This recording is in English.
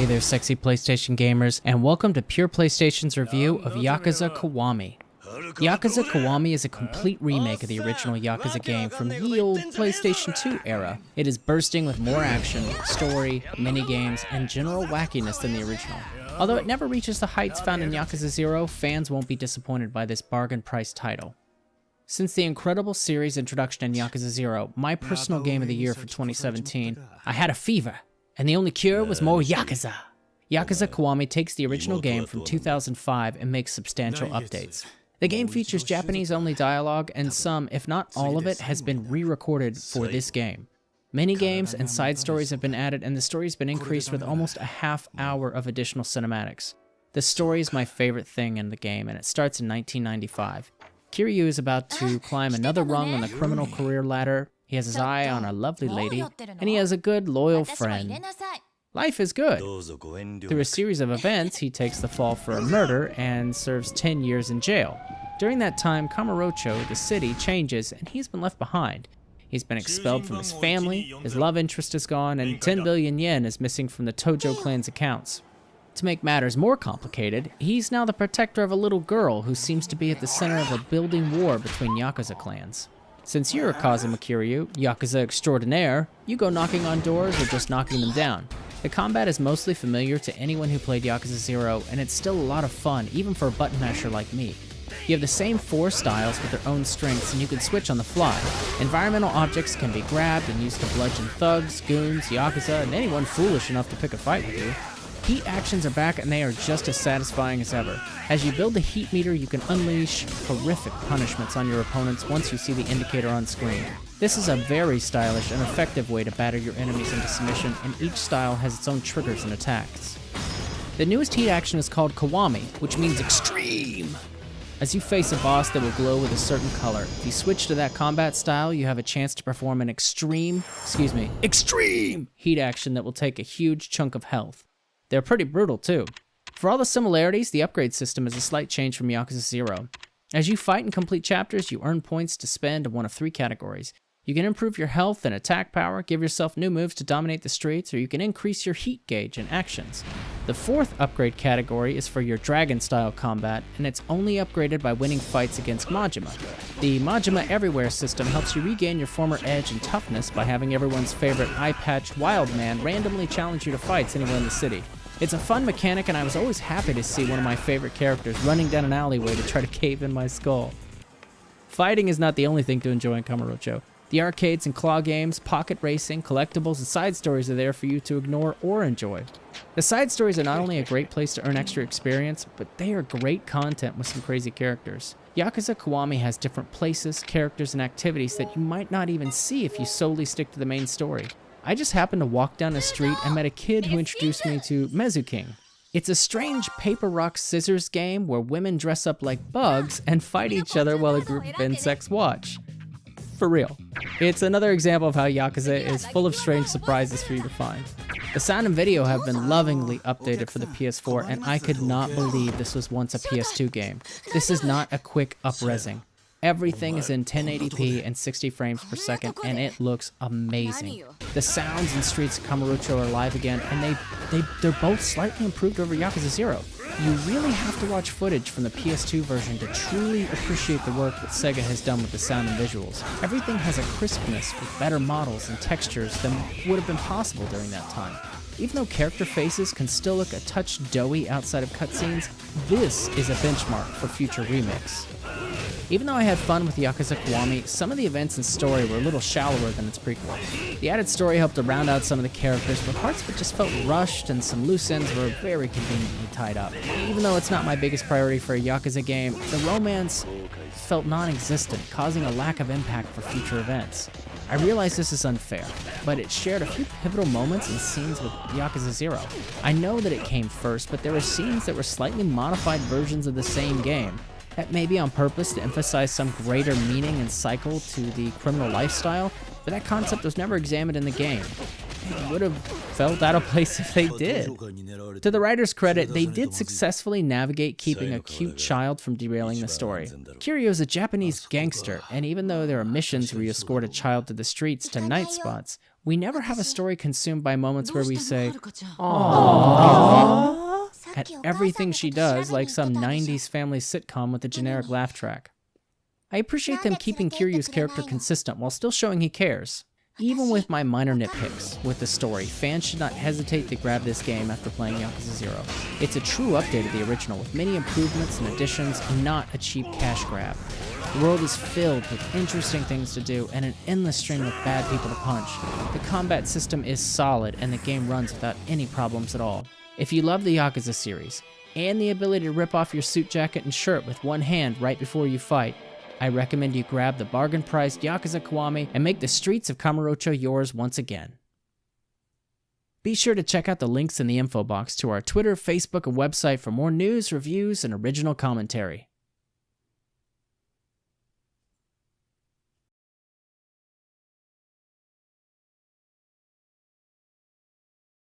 Hey there sexy PlayStation gamers, and welcome to Pure PlayStation's review of Yakuza Kiwami. Yakuza Kiwami is a complete remake of the original Yakuza game from the old PlayStation 2 era. It is bursting with more action, story, minigames, and general wackiness than the original. Although it never reaches the heights found in Yakuza 0, fans won't be disappointed by this bargain price title. Since the incredible series introduction in Yakuza 0, my personal game of the year for 2017, I had a fever, and the only cure was more Yakuza. Yakuza Kiwami takes the original game from 2005 and makes substantial updates. The game features Japanese-only dialogue, and some, if not all of it, has been re-recorded for this game. Mini-games and side stories have been added, and the story's been increased with almost a half hour of additional cinematics. The story is my favorite thing in the game, and it starts in 1995. Kiryu is about to climb another rung on the criminal career ladder. He has his eye on a lovely lady, and he has a good, loyal friend. Life is good. Through a series of events, he takes the fall for a murder and serves 10 years in jail. During that time, Kamurocho, the city, changes, and he's been left behind. He's been expelled from his family, his love interest is gone, and 10 billion yen is missing from the Tojo clan's accounts. To make matters more complicated, he's now the protector of a little girl who seems to be at the center of a building war between Yakuza clans. Since you're Kazuma Kiryu, Yakuza extraordinaire, you go knocking on doors or just knocking them down. The combat is mostly familiar to anyone who played Yakuza 0, and it's still a lot of fun, even for a button masher like me. You have the same 4 styles with their own strengths, and you can switch on the fly. Environmental objects can be grabbed and used to bludgeon thugs, goons, Yakuza, and anyone foolish enough to pick a fight with you. Heat actions are back, and they are just as satisfying as ever. As you build the heat meter, you can unleash horrific punishments on your opponents once you see the indicator on screen. This is a very stylish and effective way to batter your enemies into submission, and each style has its own triggers and attacks. The newest heat action is called Kiwami, which means extreme. As you face a boss that will glow with a certain color, if you switch to that combat style, you have a chance to perform an extreme heat action that will take a huge chunk of health. They're pretty brutal too. For all the similarities, the upgrade system is a slight change from Yakuza 0. As you fight and complete chapters, you earn points to spend in one of 3 categories. You can improve your health and attack power, give yourself new moves to dominate the streets, or you can increase your heat gauge and actions. The 4th upgrade category is for your dragon-style combat, and it's only upgraded by winning fights against Majima. The Majima Everywhere system helps you regain your former edge and toughness by having everyone's favorite eye-patched wild man randomly challenge you to fights anywhere in the city. It's a fun mechanic, and I was always happy to see one of my favorite characters running down an alleyway to try to cave in my skull. Fighting is not the only thing to enjoy in Kamurocho. The arcades and claw games, pocket racing, collectibles, and side stories are there for you to ignore or enjoy. The side stories are not only a great place to earn extra experience, but they are great content with some crazy characters. Yakuza Kiwami has different places, characters, and activities that you might not even see if you solely stick to the main story. I just happened to walk down the street and met a kid who introduced me to Mezuking. It's a strange paper, rock, scissors game where women dress up like bugs and fight each other while a group of insects watch. For real. It's another example of how Yakuza is full of strange surprises for you to find. The sound and video have been lovingly updated for the PS4, and I could not believe this was once a PS2 game. This is not a quick up-resing. Everything is in 1080p and 60 frames per second, and it looks amazing. The sounds and streets of Kamurocho are live again, and they're both slightly improved over Yakuza 0. You really have to watch footage from the PS2 version to truly appreciate the work that Sega has done with the sound and visuals. Everything has a crispness with better models and textures than would have been possible during that time. Even though character faces can still look a touch doughy outside of cutscenes, this is a benchmark for future remakes. Even though I had fun with Yakuza Kiwami, some of the events and story were a little shallower than its prequel. The added story helped to round out some of the characters, but parts of it just felt rushed and some loose ends were very conveniently tied up. Even though it's not my biggest priority for a Yakuza game, the romance felt non-existent, causing a lack of impact for future events. I realize this is unfair, but it shared a few pivotal moments and scenes with Yakuza 0. I know that it came first, but there were scenes that were slightly modified versions of the same game. That may be on purpose to emphasize some greater meaning and cycle to the criminal lifestyle, but that concept was never examined in the game. it would have felt out of place if they did. To the writer's credit, they did successfully navigate keeping a cute child from derailing the story. Kiryu is a Japanese gangster, and even though there are missions where you escort a child to the streets to night spots, we never have a story consumed by moments where we say, "Aww," at everything she does, like some 90s family sitcom with a generic laugh track. I appreciate them keeping Kiryu's character consistent while still showing he cares. Even with my minor nitpicks with the story, fans should not hesitate to grab this game after playing Yakuza 0. It's a true update of the original with many improvements and additions and not a cheap cash grab. The world is filled with interesting things to do and an endless string of bad people to punch. The combat system is solid and the game runs without any problems at all. If you love the Yakuza series and the ability to rip off your suit jacket and shirt with one hand right before you fight, I recommend you grab the bargain-priced Yakuza Kiwami and make the streets of Kamurocho yours once again. Be sure to check out the links in the info box to our Twitter, Facebook, and website for more news, reviews, and original commentary.